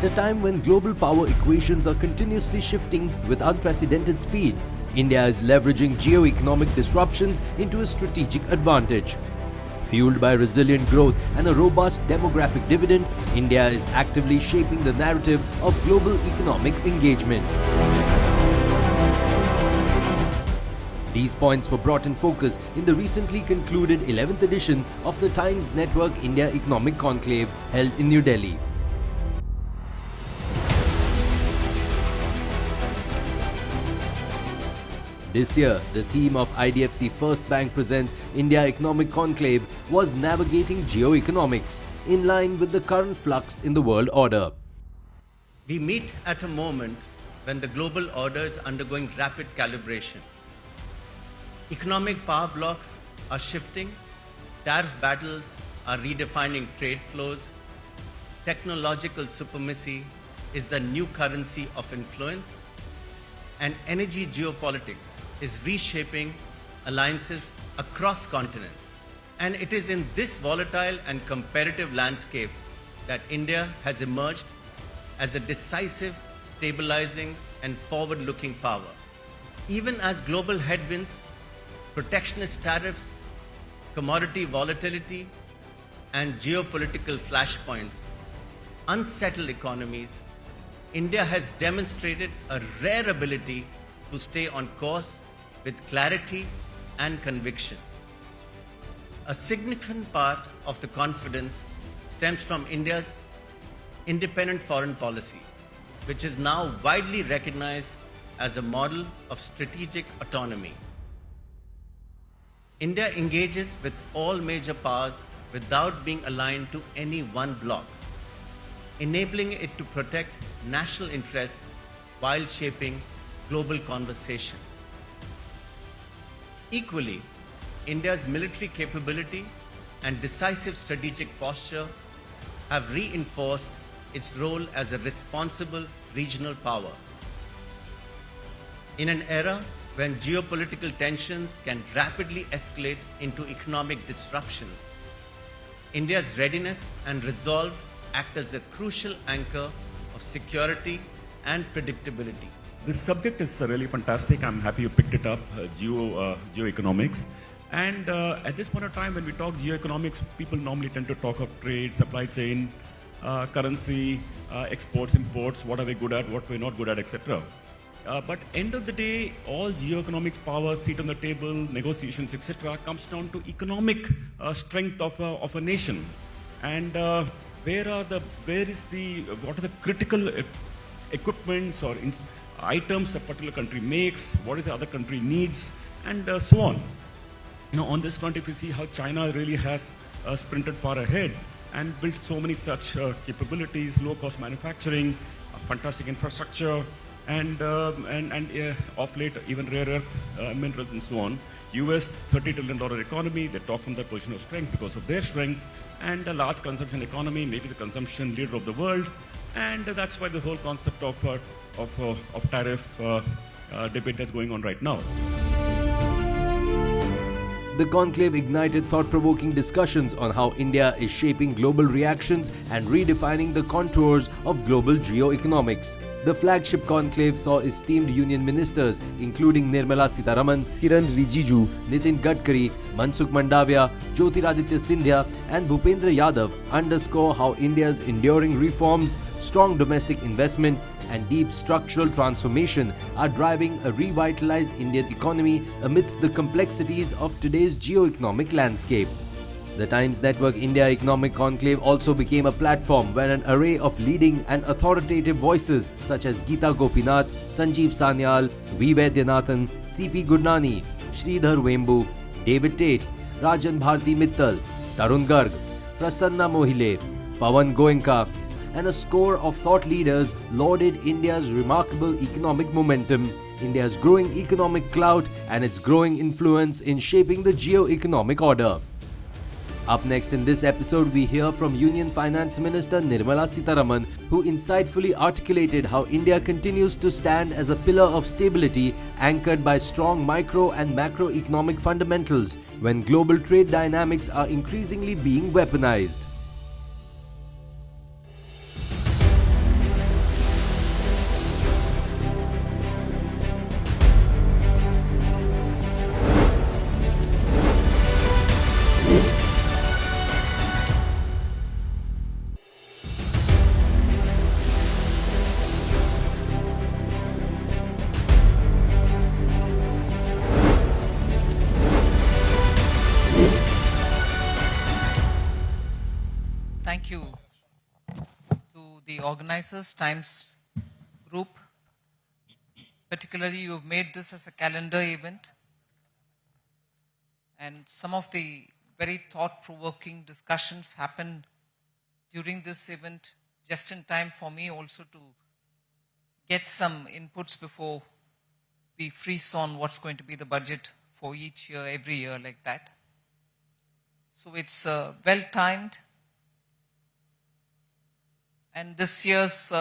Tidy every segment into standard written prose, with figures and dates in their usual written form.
At a time when global power equations are continuously shifting with unprecedented speed, India is leveraging geoeconomic disruptions into a strategic advantage. Fueled by resilient growth and a robust demographic dividend, India is actively shaping the narrative of global economic engagement. These points were brought in focus in the recently concluded 11th edition of the Times Network India Economic Conclave held in New Delhi. This year, the theme of IDFC First Bank Presents India Economic Conclave was Navigating Geoeconomics, in line with the current flux in the world order. We meet at a moment when the global order is undergoing rapid calibration. Economic power blocks are shifting, tariff battles are redefining trade flows, technological supremacy is the new currency of influence, and energy geopolitics is reshaping alliances across continents. And it is in this volatile and competitive landscape that India has emerged as a decisive, stabilizing, and forward-looking power. Even as global headwinds, protectionist tariffs, commodity volatility, and geopolitical flashpoints unsettle economies, India has demonstrated a rare ability to stay on course with clarity and conviction. A significant part of the confidence stems from India's independent foreign policy, which is now widely recognized as a model of strategic autonomy. India engages with all major powers without being aligned to any one bloc, enabling it to protect national interests while shaping global conversations. Equally, India's military capability and decisive strategic posture have reinforced its role as a responsible regional power. In an era when geopolitical tensions can rapidly escalate into economic disruptions, India's readiness and resolve act as a crucial anchor of security and predictability. This subject is really fantastic. I'm happy you picked it up, geoeconomics. And at this point of time, when we talk geoeconomics, people normally tend to talk of trade, supply chain, currency, exports, imports, what are we good at, what we're not good at, etc. But end of the day, all geoeconomics power, seat on the table, negotiations, etc., comes down to economic strength of a nation. And what are the critical equipments or items a particular country makes, what is the other country needs, and so on. On this front, if you see how China really has sprinted far ahead and built so many such capabilities, low-cost manufacturing, fantastic infrastructure, and of late even rare earth minerals and so on. US $30 trillion economy, they talk from their position of strength because of their strength, and a large consumption economy, maybe the consumption leader of the world, and that's why the whole concept of tariff debate that's going on right now. The conclave ignited thought-provoking discussions on how India is shaping global reactions and redefining the contours of global geoeconomics. The flagship conclave saw esteemed union ministers including Nirmala Sitharaman, Kiran Rijiju, Nitin Gadkari, Mansukh Mandavia, Jyotiraditya Scindia and Bhupendra Yadav underscore how India's enduring reforms, strong domestic investment and deep structural transformation are driving a revitalized Indian economy amidst the complexities of today's geoeconomic landscape. The Times Network India Economic Conclave also became a platform where an array of leading and authoritative voices such as Geeta Gopinath, Sanjeev Sanyal, V. Vaidyanathan, C.P. Gurnani, Sridhar Wembu, David Tate, Rajan Bharti Mittal, Tarun Garg, Prasanna Mohile, Pawan Goenka, and a score of thought leaders lauded India's remarkable economic momentum, India's growing economic clout, and its growing influence in shaping the geoeconomic order. Up next in this episode, we hear from Union Finance Minister Nirmala Sitharaman, who insightfully articulated how India continues to stand as a pillar of stability anchored by strong micro and macroeconomic fundamentals when global trade dynamics are increasingly being weaponized. you to the organizers, Times Group. Particularly, you've made this as a calendar event. And some of the very thought-provoking discussions happened during this event, just in time for me also to get some inputs before we freeze on what's going to be the budget for each year, every year like that. So it's well-timed. And this year's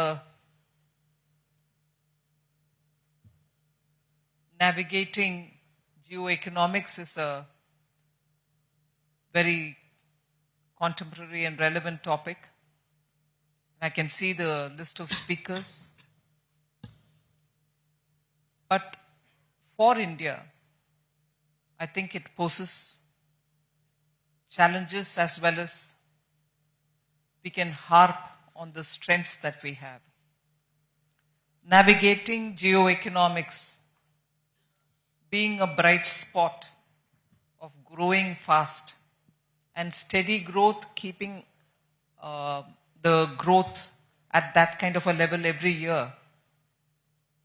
Navigating Geoeconomics is a very contemporary and relevant topic. I can see the list of speakers. But for India, I think it poses challenges as well as we can harp on the strengths that we have. Navigating geoeconomics, being a bright spot of growing fast and steady growth, keeping the growth at that kind of a level every year,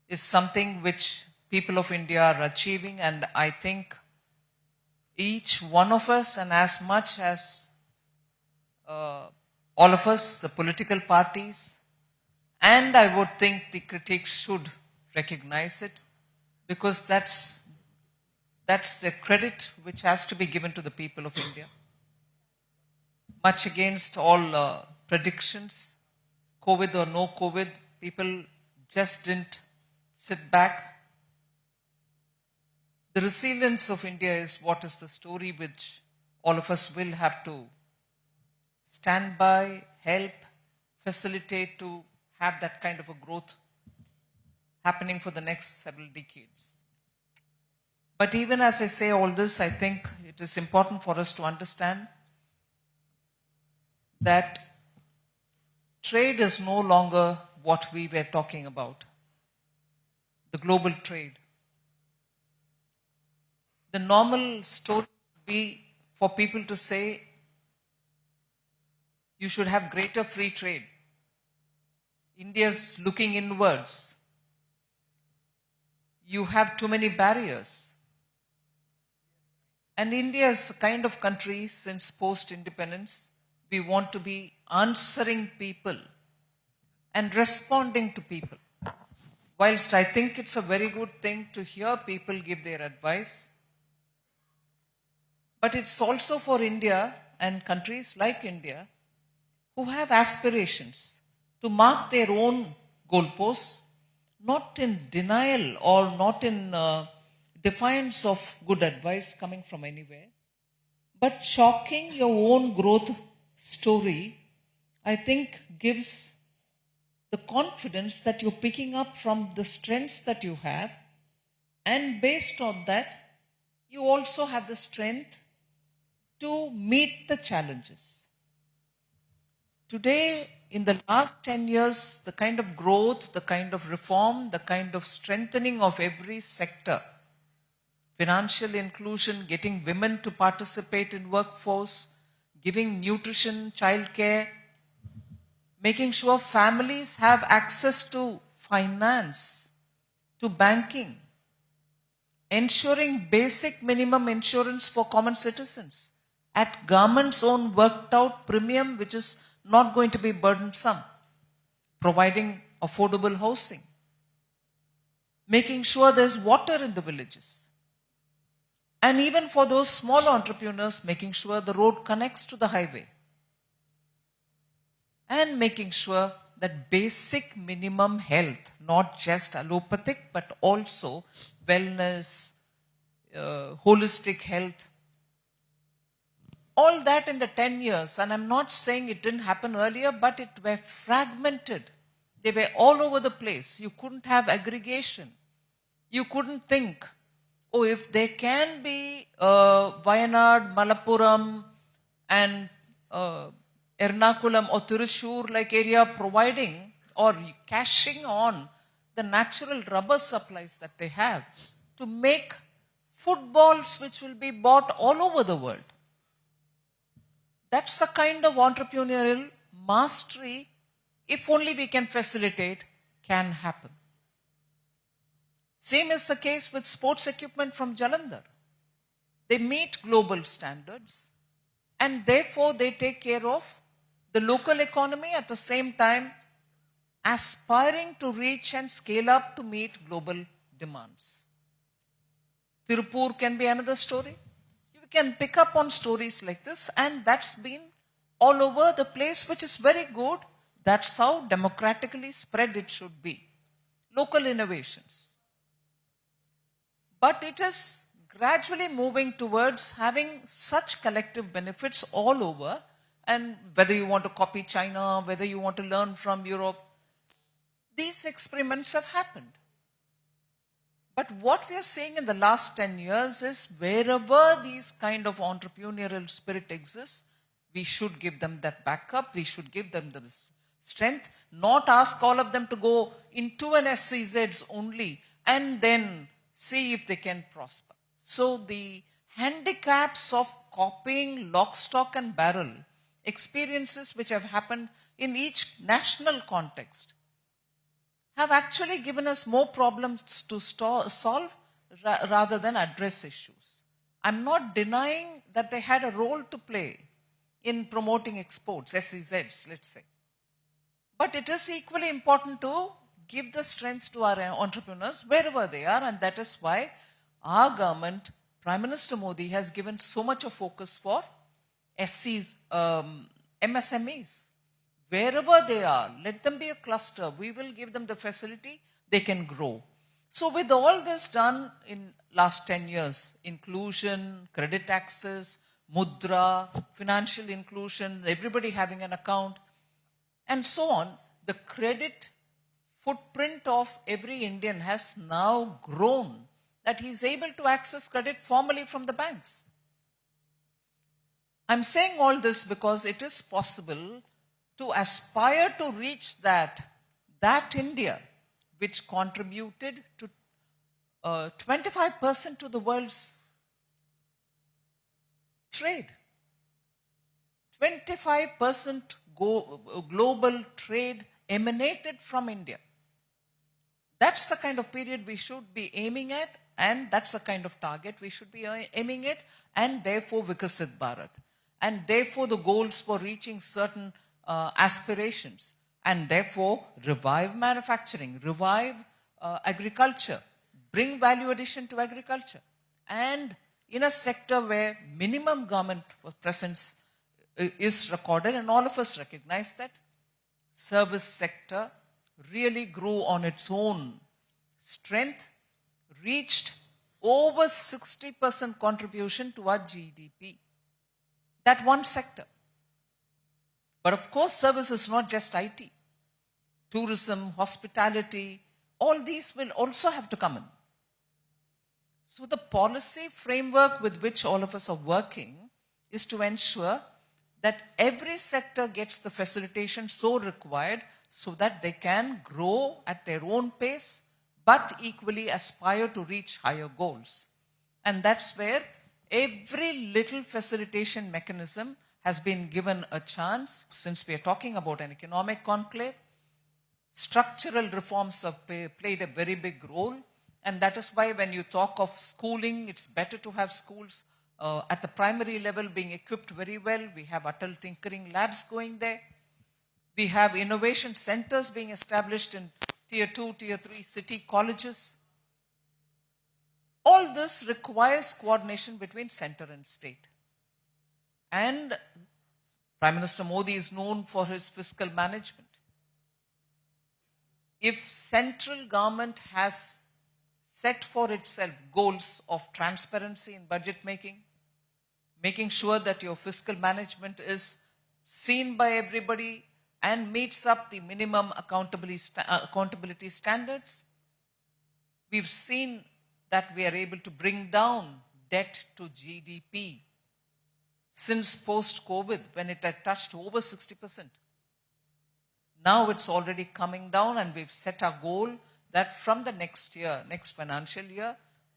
is something which people of India are achieving, and I think each one of us, and as much as all of us, the political parties, and I would think the critics should recognize it, because that's the credit which has to be given to the people of India. Much against all predictions, COVID or no COVID, people just didn't sit back. The resilience of India is what is the story which all of us will have to stand by, help, facilitate to have that kind of a growth happening for the next several decades. But even as I say all this, I think it is important for us to understand that trade is no longer what we were talking about. The global trade. The normal story would be for people to say, you should have greater free trade. India's looking inwards. You have too many barriers. And India is the kind of country, since post-independence, we want to be answering people and responding to people. Whilst I think it's a very good thing to hear people give their advice, but it's also for India and countries like India who have aspirations to mark their own goalposts, not in denial or not in defiance of good advice coming from anywhere, but chalking your own growth story, I think gives the confidence that you're picking up from the strengths that you have, and based on that, you also have the strength to meet the challenges. Today, in the last 10 years, the kind of growth, the kind of reform, the kind of strengthening of every sector, financial inclusion, getting women to participate in workforce, giving nutrition, childcare, making sure families have access to finance, to banking, ensuring basic minimum insurance for common citizens at government's own worked out premium, which is not going to be burdensome, providing affordable housing, making sure there's water in the villages. And even for those small entrepreneurs, making sure the road connects to the highway. And making sure that basic minimum health, not just allopathic, but also wellness, holistic health, all that in the 10 years, and I'm not saying it didn't happen earlier, but it were fragmented. They were all over the place. You couldn't have aggregation. You couldn't think, oh, if there can be Wayanad, Malappuram and Ernakulam or Thrissur like area providing or cashing on the natural rubber supplies that they have to make footballs which will be bought all over the world. That's the kind of entrepreneurial mastery, if only we can facilitate, can happen. Same is the case with sports equipment from Jalandhar. They meet global standards and therefore they take care of the local economy at the same time aspiring to reach and scale up to meet global demands. Tirupur can be another story. You can pick up on stories like this, and that's been all over the place, which is very good. That's how democratically spread it should be. Local innovations. But it is gradually moving towards having such collective benefits all over, and whether you want to copy China, whether you want to learn from Europe, these experiments have happened. But what we are seeing in the last 10 years is wherever these kind of entrepreneurial spirit exists, we should give them that backup, we should give them the strength, not ask all of them to go into an SCZs only and then see if they can prosper. So the handicaps of copying lock, stock and barrel, experiences which have happened in each national context, have actually given us more problems to solve rather than address issues. I'm not denying that they had a role to play in promoting exports, SEZs, let's say. But it is equally important to give the strength to our entrepreneurs wherever they are, and that is why our government, Prime Minister Modi, has given so much of focus for SCs, MSMEs. Wherever they are, let them be a cluster. We will give them the facility, they can grow. So with all this done in last 10 years, inclusion, credit access, mudra, financial inclusion, everybody having an account, and so on, the credit footprint of every Indian has now grown that he is able to access credit formally from the banks. I'm saying all this because it is possible to aspire to reach that India which contributed to 25% to the world's trade. 25% global trade emanated from India. That's the kind of period we should be aiming at, and that's the kind of target we should be aiming at, and therefore Vikasit Bharat. And therefore the goals for reaching certain aspirations, and therefore revive manufacturing, revive agriculture, bring value addition to agriculture. And in a sector where minimum government presence is recorded, and all of us recognize that, service sector really grew on its own strength, reached over 60% contribution to our GDP. That one sector. But of course, service is not just IT. Tourism, hospitality, all these will also have to come in. So the policy framework with which all of us are working is to ensure that every sector gets the facilitation so required so that they can grow at their own pace, but equally aspire to reach higher goals. And that's where every little facilitation mechanism has been given a chance. Since we are talking about an economic conclave, structural reforms have played a very big role. And that is why when you talk of schooling, it's better to have schools at the primary level being equipped very well. We have Atal Tinkering Labs going there. We have innovation centers being established in Tier 2, Tier 3 city colleges. All this requires coordination between center and state. And Prime Minister Modi is known for his fiscal management. If central government has set for itself goals of transparency in budget making, making sure that your fiscal management is seen by everybody and meets up the minimum accountability standards, we've seen that we are able to bring down debt to GDP since post-COVID, when it had touched over 60%. Now it's already coming down, and we've set our goal that from the next year, next financial year,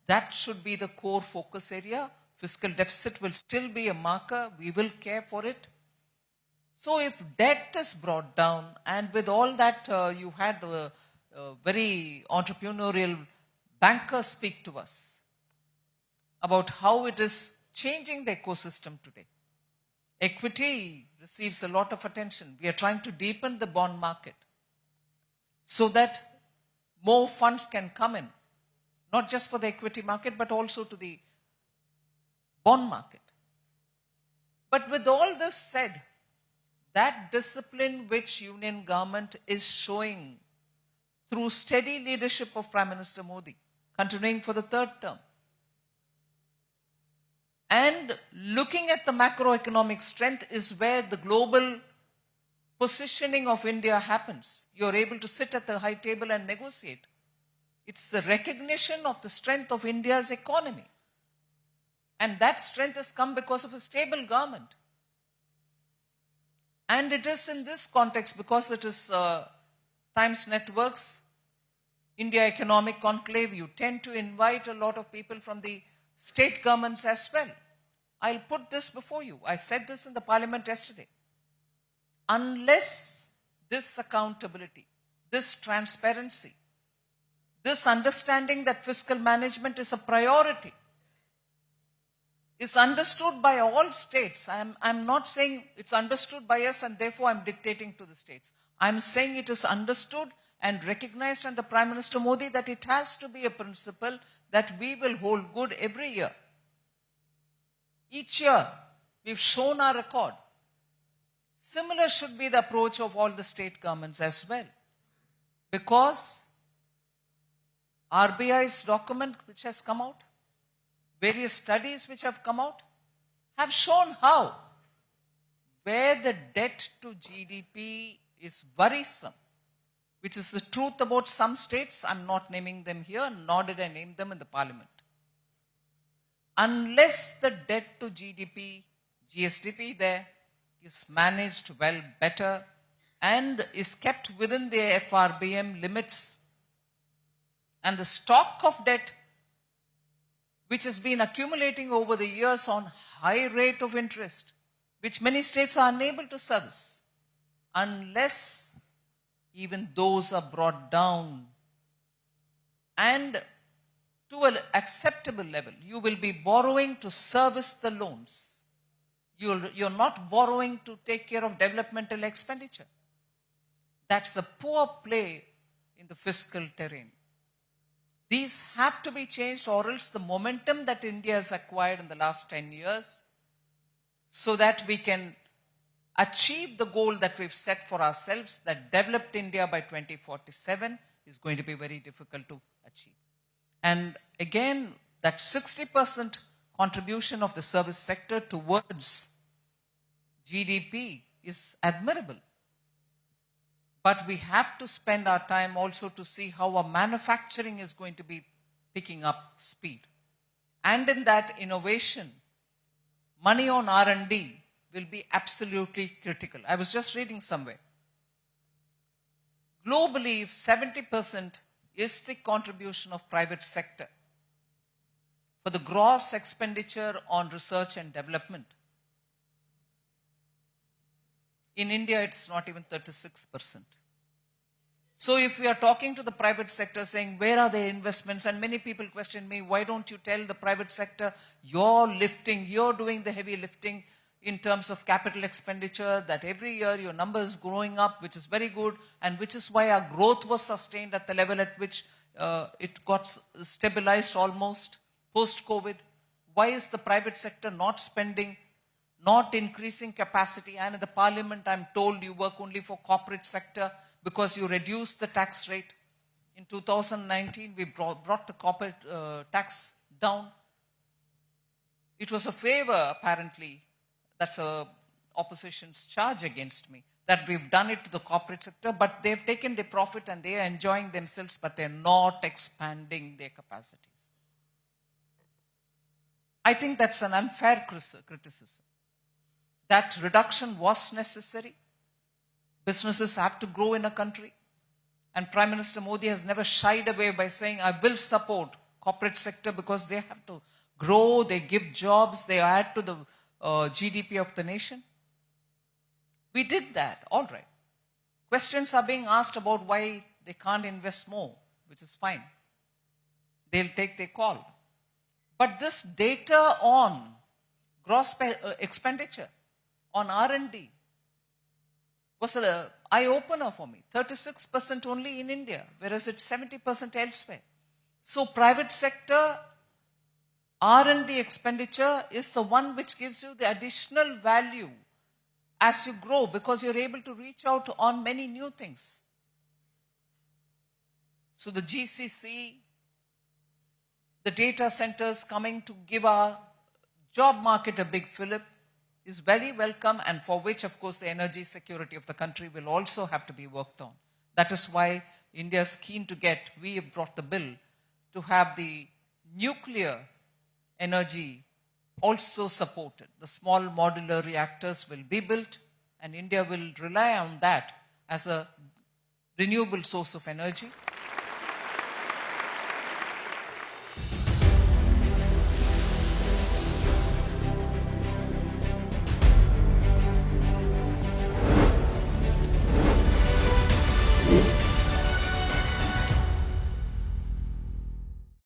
that should be the core focus area. Fiscal deficit will still be a marker. We will care for it. So if debt is brought down, and with all that you had the very entrepreneurial bankers speak to us about how it is changing the ecosystem today. Equity receives a lot of attention. We are trying to deepen the bond market so that more funds can come in, not just for the equity market, but also to the bond market. But with all this said, that discipline which union government is showing through steady leadership of Prime Minister Modi, continuing for the third term, and looking at the macroeconomic strength is where the global positioning of India happens. You're able to sit at the high table and negotiate. It's the recognition of the strength of India's economy. And that strength has come because of a stable government. And it is in this context, because it is Times Network's India Economic Conclave, you tend to invite a lot of people from the state governments as well. I'll put this before you. I said this in the parliament yesterday. Unless this accountability, this transparency, this understanding that fiscal management is a priority, is understood by all states. I'm not saying it's understood by us and therefore I'm dictating to the states. I'm saying it is understood and recognized under Prime Minister Modi that it has to be a principle that we will hold good every year. Each year, we've shown our record. Similar should be the approach of all the state governments as well. Because RBI's document which has come out, various studies which have come out, have shown how, where the debt to GDP is worrisome, which is the truth about some states. I'm not naming them here, nor did I name them in the parliament. Unless the debt to GDP, GSDP there, is managed well better and is kept within the FRBM limits, and the stock of debt which has been accumulating over the years on high rate of interest, which many states are unable to service, unless even those are brought down and to an acceptable level, you will be borrowing to service the loans. You're not borrowing to take care of developmental expenditure. That's a poor play in the fiscal terrain. These have to be changed, or else the momentum that India has acquired in the last 10 years, so that we can achieve the goal that we've set for ourselves, that developed India by 2047, is going to be very difficult to achieve. And again, that 60% contribution of the service sector towards GDP is admirable. But we have to spend our time also to see how our manufacturing is going to be picking up speed. And in that, innovation, money on R&D will be absolutely critical. I was just reading somewhere. Globally, 70% is the contribution of private sector for the gross expenditure on research and development. In India, it's not even 36%. So if we are talking to the private sector saying, where are their investments? And many people question me, why don't you tell the private sector, you're doing the heavy lifting in terms of capital expenditure, that every year your number is growing up, which is very good, and which is why our growth was sustained at the level at which it got stabilized almost post-COVID. Why is the private sector not spending, not increasing capacity? And in the parliament, I'm told you work only for corporate sector because you reduced the tax rate. In 2019, we brought the corporate tax down. It was a favor, apparently. That's a opposition's charge against me, that we've done it to the corporate sector, but they've taken the profit and they are enjoying themselves, but they're not expanding their capacities. I think that's an unfair criticism. That reduction was necessary. Businesses have to grow in a country. And Prime Minister Modi has never shied away by saying, I will support corporate sector because they have to grow, they give jobs, they add to the GDP of the nation. We did that, all right. Questions are being asked about why they can't invest more, which is fine. They'll take their call. But this data on gross expenditure on R&D was an eye-opener for me. 36% only in India, whereas it's 70% elsewhere. So private sector R&D expenditure is the one which gives you the additional value as you grow, because you're able to reach out on many new things. So the GCC, the data centers coming to give our job market a big fillip is very welcome, and for which, of course, the energy security of the country will also have to be worked on. That is why India is keen to we have brought the bill to have the nuclear energy also supported. The small modular reactors will be built, and India will rely on that as a renewable source of energy.